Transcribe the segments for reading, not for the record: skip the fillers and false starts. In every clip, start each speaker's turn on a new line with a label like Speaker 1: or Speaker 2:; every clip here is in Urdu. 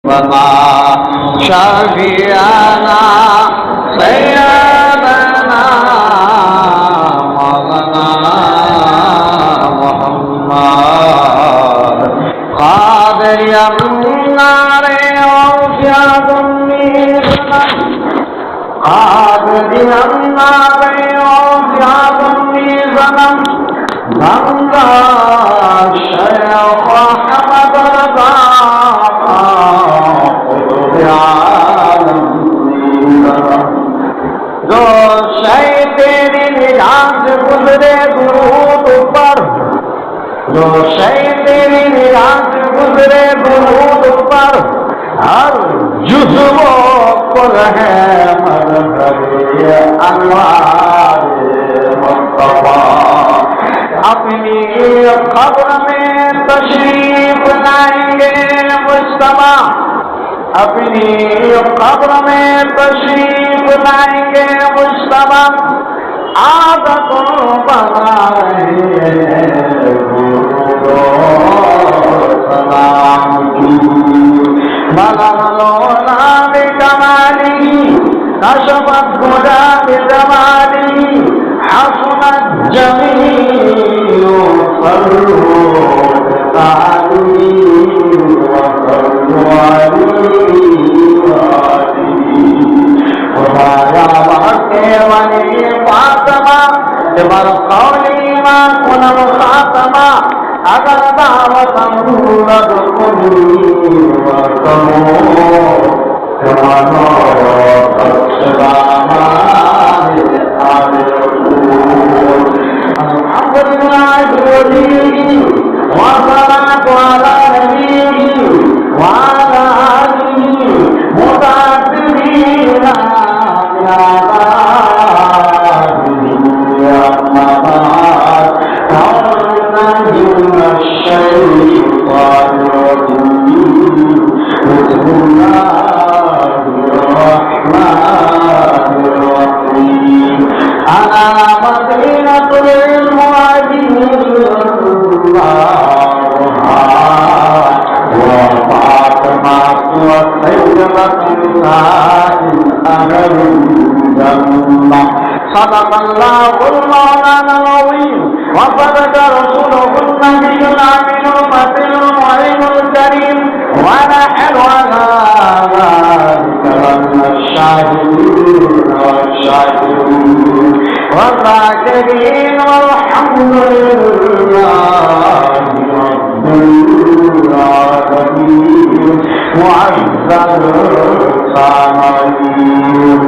Speaker 1: وما شفيعنا سيدنا مولانا محمد قادر النار وفياض النيرنا قادر النار وفياض النيرنا گنگا شیخ احمد رضا جو شے تیری نگاہ سے گزرے درود پر جو شے تیری نگاہ سے گزرے درود پر ہر جزو کل ہے مظہر انوار مصطفیٰ اپنی قبر میں تشریف لائیں گے مجتبیٰ اپنی قبر میں تشریف لائیں گے مجتبیٰ عادت بنائیں سلام ملالولا بکمالی کشفت خدا بجمالی حسنت جمیل صلوا علیہ وصلوا علیہ خدایا بحق ولی فاطمہ بر قولی ما کنم خاتمہ اگر دعوتم رد کنی وکمو کمانو تقسلامان الحمد لله وليه والصلاة على نبيه وعلى آله متعبدين يا من الشيطان الرجيم بسم الله الرحمن الرحيم أنا مدينة المهاجرين وفاطمة وسيدة نساء أهل الجنة صدق الله المولانا العظيم وصدق رسوله النبي الأمين المتين المعين الكريم ونحن على ذلك من الشاهدين والشاكرين والذاكرين والحمد لله رب العالمين معزز السامعين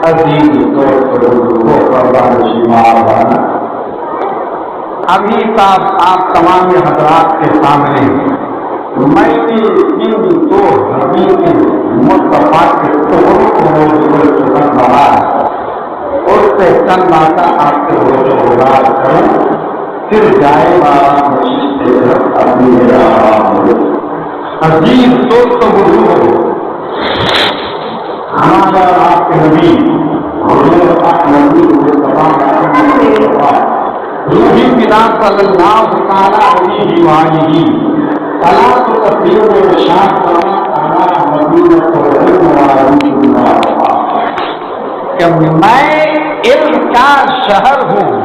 Speaker 1: عزیز دوستوں قربان شمار ابھی آپ تمام حضرات کے سامنے میں نے ان دو حبیب مصطفیٰ کے ٹکڑوں کو موجود سن رہا ہے اس سے چند باتیں آپ کے روزو گزار کروں پھر جائے والا عزیز دوستوں بزرگوں ہمارا آپ کے نبی حضور پاک نبی روحی پتا صلی اللہ علیہ وآلہ صلاۃ و تسلیم و ارشاد فرماتا ہے مدینہ کہ میں علم کا شہر ہوں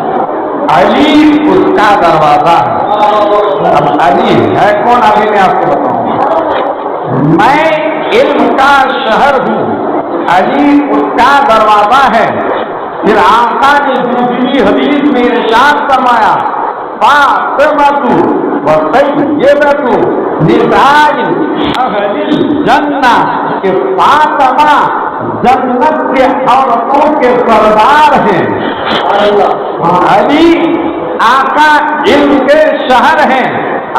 Speaker 1: علی اس کا دروازہ ہے اب علی ہے کون ابھی میں آپ کو بتاؤں میں علم کا شہر ہوں علی اس کا دروازہ ہے پھر آقا نے دوسری حدیث میں ارشاد فرمایا فاطمۃ وسیدۃ نساء اہل الجنہ کہ فاطمہ جنت کے عورتوں کے سردار ہیں علی آقا علم کے شہر ہیں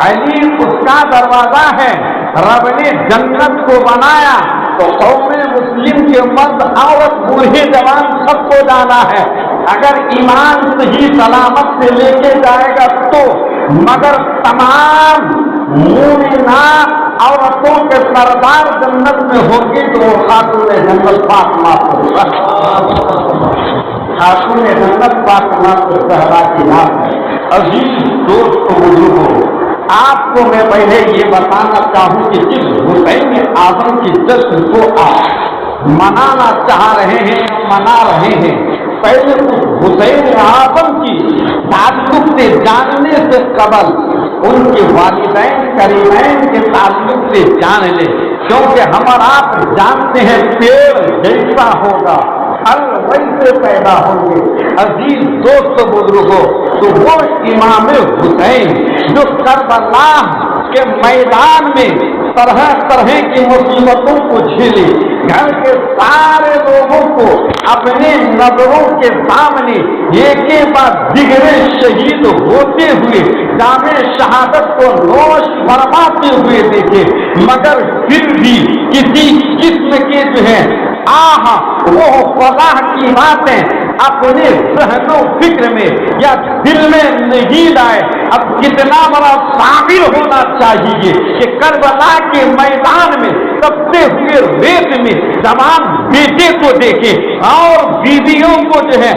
Speaker 1: علی اس کا دروازہ ہے رب نے جنت کو بنایا تو قوم مسلم کے مرد عورت بوڑھے جوان سب کو جانا ہے اگر ایمان صحیح سلامت سے لے کے جائے گا تو مگر تمام مومنات عورتوں کے سردار جنت میں ہوگی تو وہ خاتون جنت فاطمہ خاتون جنت فاطمہ کو زہرا کی نام ہے عزیز دوست بزرگوں آپ کو میں پہلے یہ بتانا چاہوں کہ جس حسین اعظم کی جشن کو آپ منانا چاہ رہے ہیں، منا رہے ہیں، پہلے اس حسین اعظم کی تعلق سے جاننے سے قبل ان کے والدین کریمین کے تعلق سے جان لے، کیونکہ ہم آپ جانتے ہیں پیڑ جیسا ہوگا پھل ویسے پیدا ہوں گے۔ عزیز دوست بزرگوں، تو وہ امام حسین جو کربلا کے میدان میں طرح طرح کی مصیبتوں کو جھیلے، گھر کے سارے لوگوں کو اپنے نظروں کے سامنے ایک کے بعد دیگرے شہید ہوتے ہوئے جام شہادت کو نوش فرماتے ہوئے دیکھے، مگر پھر بھی کسی قسم کے جو ہے وہ خدا کی باتیں اپنے ذہن و فکر میں یا دل میں نہیں لائے۔ اب کتنا بڑا صابر ہونا چاہیے کہ کربلا کے میدان میں تپتے ہوئے ریت میں جوان بیٹے کو دیکھے اور بیویوں کو جو ہے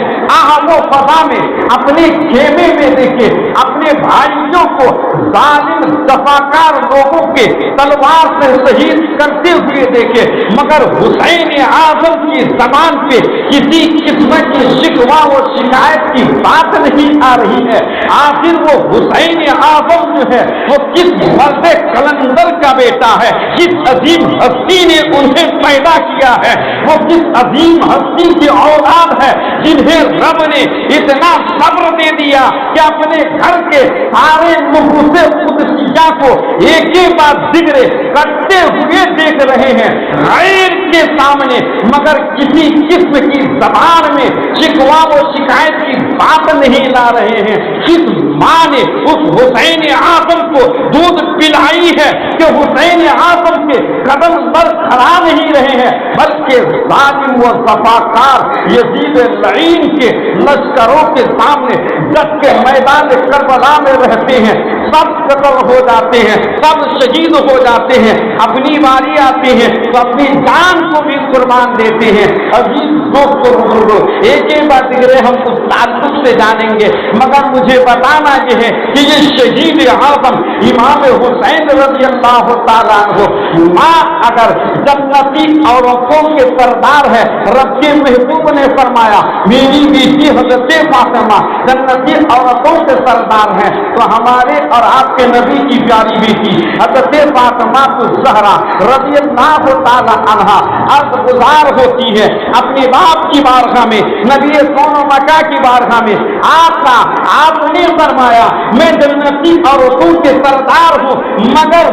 Speaker 1: وہ فضا میں اپنے خیمے میں دیکھے، اپنے بھائیوں کو ظالم دفاکار لوگوں کے تلوار سے شہید کرتے ہوئے دیکھے، مگر حسین اعظم کی زبان پہ کسی قسم کی شکوہ و شکایت کی بات نہیں آ رہی ہے۔ آخر وہ حسین اعظم جو ہے وہ کس مرد کلندر کا بیٹا ہے، کس عظیم ہستی نے انہیں پیدا کیا ہے، وہ کس عظیم ہستی کی اولاد ہے جنہیں رب نے اتنا صبر دے دیا کہ اپنے گھر کے سارے نفوس قدسیہ کو ایک ہی بات دیگرے کرتے ہوئے دیکھ رہے ہیں غیر کے سامنے، مگر کسی قسم کی زبان میں شکوہ و شکایت کی بات نہیں لا رہے ہیں۔ کس ماں نے اس حسین اعظم کو دودھ پلائی ہے کہ حسین اعظم کے قدم پر کھڑا نہیں رہے ہیں، بلکہ ظالم و صفاکار یزید لعین کے لشکروں کے سامنے جس کے میدان کربلا میں رہتے ہیں، سب قتل ہو جاتے ہیں، سب شہید ہو جاتے ہیں، اپنی باری آتی ہے تو اپنی جان کو بھی قربان دیتے ہیں۔ عزیز دوستو بزرگوں، ایک ہی بات ہم اس تعلق سے جانیں گے، مگر مجھے بتانا یہ ہے کہ یہ شہید اعظم امام حسین رضی اللہ تعالیٰ عنہ ماں اگر جنتی عورتوں کے سردار ہے، رب کے محبوب نے فرمایا میری بیٹی حضرت فاطمہ جنتی عورتوں کے سردار ہیں، تو ہمارے اور آپ کے نبی کی پیاری بیٹی حضرت فاطمہ الزہرا رضی اللہ تعالیٰ عنہا عرض گزار ہوتی ہے اپنے باپ کی بارگاہ میں، نبی کون مکہ کی بارگاہ میں، آپ نے فرمایا میں جنتی عورتوں کے سردار ہوں، مگر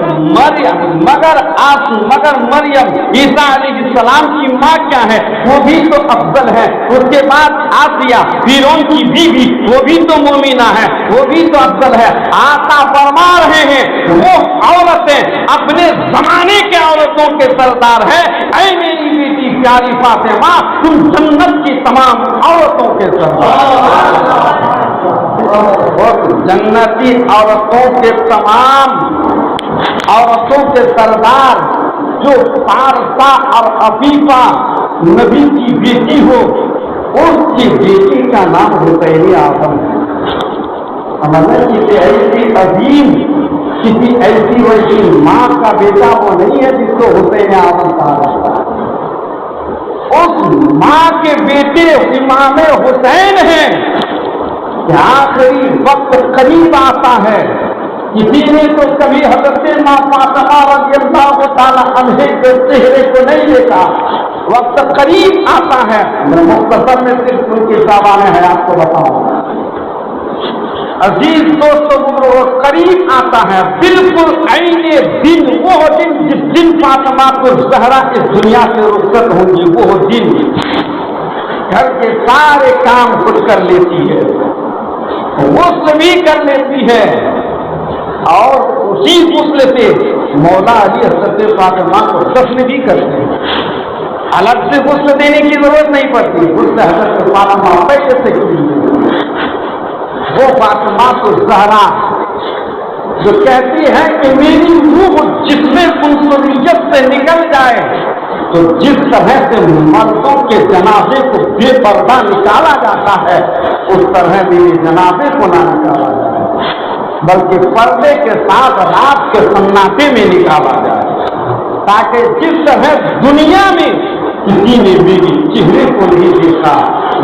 Speaker 1: مریم عیسیٰ علیہ السلام کی ماں کیا ہے، وہ بھی تو افضل ہے، اس کے بعد آسیہ فرعون کی بیوی وہ بھی تو مومنہ ہے، وہ بھی تو افضل ہے۔ آقا فرما رہے ہیں وہ عورتیں اپنے زمانے کے عورتوں کے سردار ہے، اے میری بیٹی پیاری فاطمہ تم جنت کی تمام عورتوں کے سردار، جنتی عورتوں کے تمام عورتوں کے سردار جو فارسہ اور عفیفہ نبی کی بیٹی ہو، اس کی بیٹی کا نام حسین اعظم ہے۔ کسی ایسی عظیم کسی ایسی ویسی ماں کا بیٹا وہ نہیں ہے جس کو حسین اعظم کہا جاتا ہے، اس ماں کے بیٹے امام حسین ہیں کہ آخری وقت قریب آتا ہے، کسی نے تو کبھی حضرت ماں فاطمہ رضی اللہ تعالیٰ عنہ کے چہرے کو نہیں دیکھا، وقت قریب آتا ہے، میں مختصر میں صرف ان کی سوال ہے آپ کو بتاؤں۔ عزیز دوستوں بزرگوں، قریب آتا ہے بالکل عین دن، وہ دن جس دن فاطمہ الزہرا اس دنیا سے رخصت ہوں گی، وہ دن گھر کے سارے کام خود کر لیتی ہے، غسل بھی کر لیتی ہے، اور اسی غسل سے مولا علی حضرت فاطمہ کو دفن بھی کرتے ہیں، الگ سے غسل دینے کی ضرورت نہیں پڑتی، غسل حضرت فاطمہ پہلے سے کی۔ وہ فاطمہ الزہرا جو کہتی ہے کہ میری روح جسم انسانیت سے نکل جائے، تو جس طرح سے مردوں کے جنازے کو بے پردہ نکالا جاتا ہے، اس طرح میرے جنازے کو نہ نکالا جائے۔ بلکہ پردے کے ساتھ رات کے سناٹے میں نکالا جائے، تاکہ جس طرح دنیا میں کسی نے میری چہرے کو نہیں دیکھا،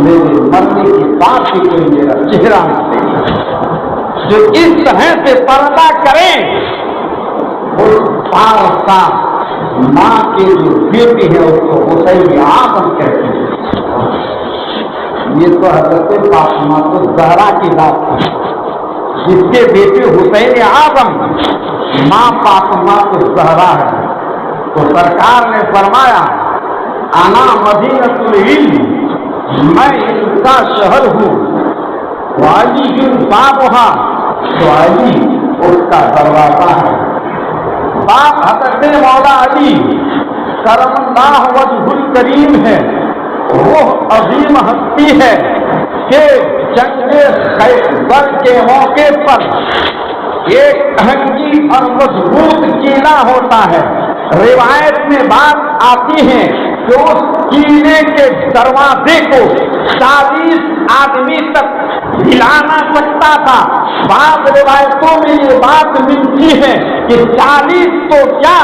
Speaker 1: میرے مرنے کی بات ہی کوئی میرا چہرہ نہ دیکھا۔ جو اس طرح سے پردہ کریں، اس پارسا ماں کے جو بیٹی ہے اس کو حسین اعظم کہتے ہیں۔ یہ تو حضرت فاطمہ الزہرا کی بات ہے، جس کے بیٹے حسین اعظم ماں فاطمہ الزہرا ہے۔ تو سرکار نے فرمایا انا مدینۃ العلم، میں علم کا شہر ہوں، وعلی بابھا، تو علی اس کا دروازہ ہے۔ باپ حضرت مولا علی کرم اللہ وجہ الکریم ہے، وہ عظیم ہستی ہے کہ جنگ خیبر کے موقع پر ایک اہنگی اور مضبوط کیلا ہوتا ہے۔ روایت میں بات آتی ہے کہ اس کیلے کے دروازے کو 40 آدمی تک ہلا نہ سکتا تھا۔ بعض روایتوں میں یہ بات ملتی ہے کہ 40 تو کیا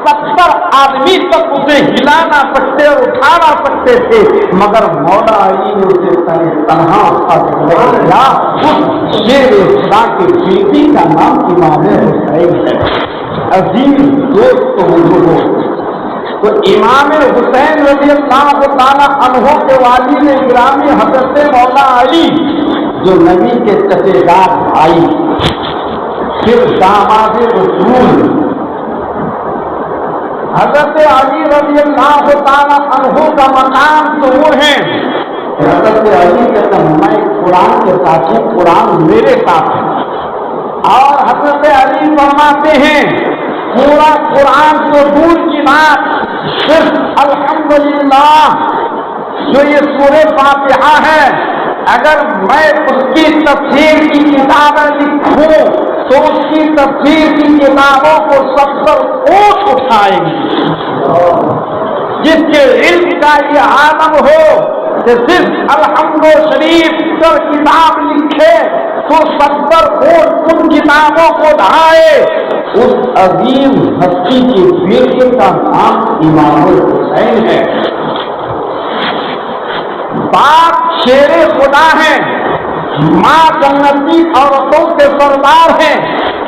Speaker 1: 70 آدمی تک اسے ہلا نہ سکتے اور اٹھا نہ سکتے تھے، مگر مولا علی نے اسے تنہا اٹھا۔ اس شیر خدا کے بیٹی کا نام امام حسین ہے۔ عظیم دوست بزرگوں، تو امام حسین رضی اللہ تعالیٰ عنہ کے والد گرامی حضرت مولا علی جو نبی کے چچے دار بھائی، پھر داماد رسول حضرت علی رضی اللہ تعالیٰ عنہ کا مقام تو وہ ہے۔ حضرت علی کہتے ہیں میں قرآن کے ساتھ ہوں، قرآن میرے ساتھ ہے، اور حضرت علی فرماتے ہیں پورا قرآن کو دور کی بات، صرف الحمدللہ جو یہ سورہ فاتحہ ہے، اگر میں اس کی تفسیر کی کتابیں لکھوں تو اس کی تفسیر کی کتابوں کو 70 اوٹ اٹھائیں گی۔ جس کے علم کا یہ عالم ہو کہ صرف الحمد شریف پر کتاب لکھے تو 70 اوٹ ان کتابوں کو ڈھائے۔ اس عظیم ہستی کے بیٹے کا نام امام حسین ہے۔ باپ شیر خدا ہے، ماں جنتی عورتوں کے سردار ہیں،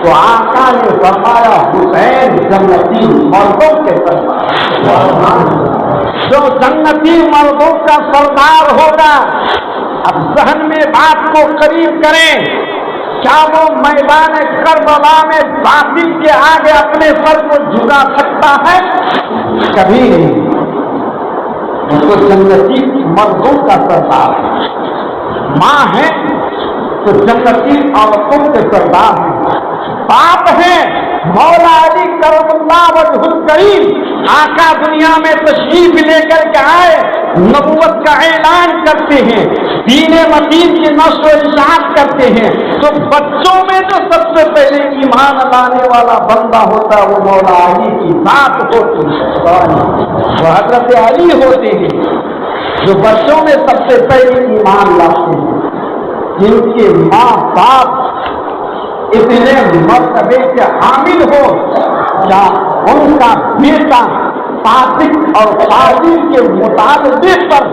Speaker 1: تو آقا نے فرمایا حسین جنتی مردوں کے سردار۔ جو جنتی مردوں کا سردار ہوگا، اب ذہن میں بات کو قریب کریں، کیا وہ میدان کربلا میں باطل کے آگے اپنے سر کو جھکا سکتا ہے؟ کبھی نہیں۔ تو جنتی مردوں کا سردار ہے، ماں ہے تو جنتی عورتوں کے سردار ہیں، باپ ہے مولا علی کرم اللہ وجہ الکریم۔ آقا دنیا میں تشریف لے کر کے آئے، نبوت کا اعلان کرتے ہیں، دین متین کی نشر و اشاعت کرتے ہیں، تو بچوں میں جو سب سے پہلے ایمان لانے والا بندہ ہوتا ہے وہ مولا علی کی ذات ہوتی ہے، وہ حضرت علی ہوتے ہیں جو بچوں میں سب سے پہلے ایمان لاتے ہیں، جن کے ماں باپ اتنے مرتبے کے حامل ہو، کیا ان کا بیٹا صادق اور صادق کے مطالبے پر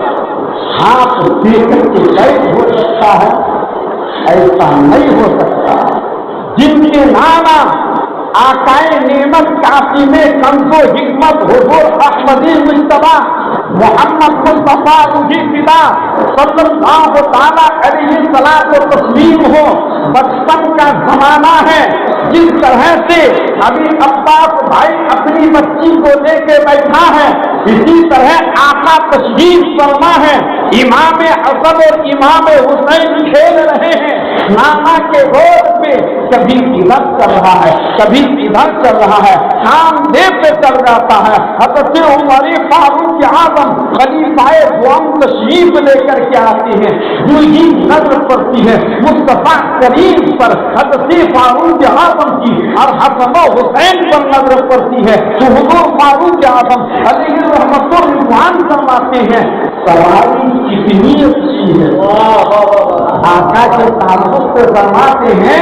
Speaker 1: ہاتھ دے کر کے قید ہو سکتا ہے؟ ایسا نہیں ہو سکتا۔ جن کے نانا آقائے نعمت کافی میں کنز و حکمت حضور احمدی مجتبیٰ محمد مصطفیٰ روحی فدا صلی اللہ تعالیٰ علیہ الصلاۃ و تسلیم ہو، بچپن کا زمانہ ہے، جس طرح سے ابھی عباس بھائی اپنی بچی کو لے کے بیٹھا ہے، اسی طرح آقا تشریف فرما ہے، امام حسن اور امام حسین کھیل رہے ہیں نانا کے گود پہ، کبھی ادھر چل رہا ہے کبھی ادھر چل رہا ہے، کام دے پہ چل جاتا ہے۔ حضرت عمر فاروق اعظم خلیفہ دوم تشریف لے کر کے آتے ہیں، جو ہی نظر پڑتی ہے مصطفیٰ کریم پر، حضرت فاروق اعظم کی اور حسن و حسین پر نظر پڑتی ہے، تو حضور فاروق اعظم علیہ رحمت الرحمان فرماتے ہیں سواری کتنی اچھی ہے۔ آقا کے تعلق سے فرماتے ہیں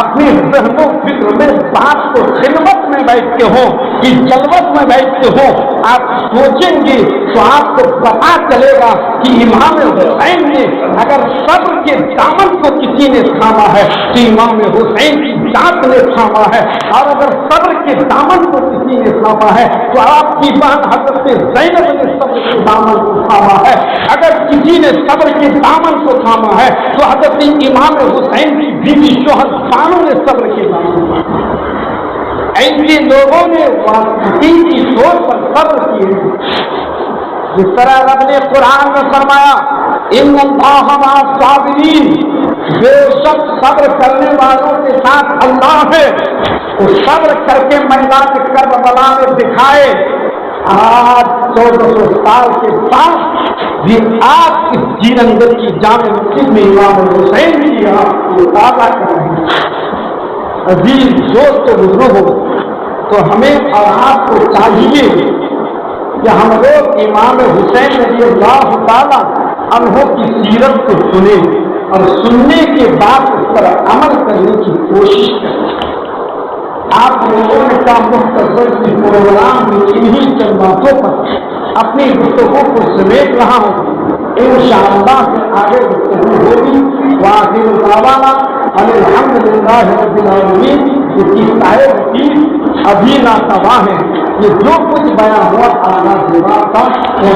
Speaker 1: اپنی ذہن و فکر میں بات کو خلوت میں بیٹھ کے ہو کہ جلوت میں بیٹھ کے ہو آپ سوچیں گے تو آپ کو پتا چلے گا کہ امام حسین نے اگر صبر کے دامن کو کسی نے تھاما ہے تو امام حسین کی ذات نے تھاما ہے، اور اگر صبر کے دامن کو کسی نے تھاما ہے تو آپ کی بہن حضرت زینب نے صبر کے دامن کو تھاما ہے، اگر کسی نے صبر کے دامن کو تھاما ہے تو حضرت امام حسین کی بیوی شوہر بانو نے صبر کے دامن کو تھاما ہے۔ ایسے لوگوں نے حقیقی طور پر صبر کیے، جس طرح رب نے قرآن میں فرمایا ان اللہ مع الصابرین، بے شک صبر کرنے والوں کے ساتھ اللہ ہے۔ وہ صبر کر کے میدان کربلا میں دکھائے۔ آج 1400 سال کے بعد بھی آپ اس جیرندر کی جامع مسجد میں امام حسین کی آپ کو تازہ کر رہے ہیں۔ عزیز دوست و بزرگوں، تو ہمیں اور آپ کو چاہیے کہ ہم لوگ امام حسین رضی اللہ تعالیٰ عنہ کی سیرت کو سنیں اور سننے کے بعد اس پر عمل کرنے کی کوشش کریں۔ آپ لوگوں نے کا مختصر کی پروگرام میں انہی چند باتوں پر اپنی گفتگو کو سمیٹ رہا ہوں۔ انشاءاللہ سے آگے گفتگو ہوگی۔ وآخر دعوانا ان الحمد للہ رب العالمین۔ اس کی صاحب کی ابھی نہ تباہ ہے، یہ جو کچھ بیان ہوا آنا جواب تھا وہ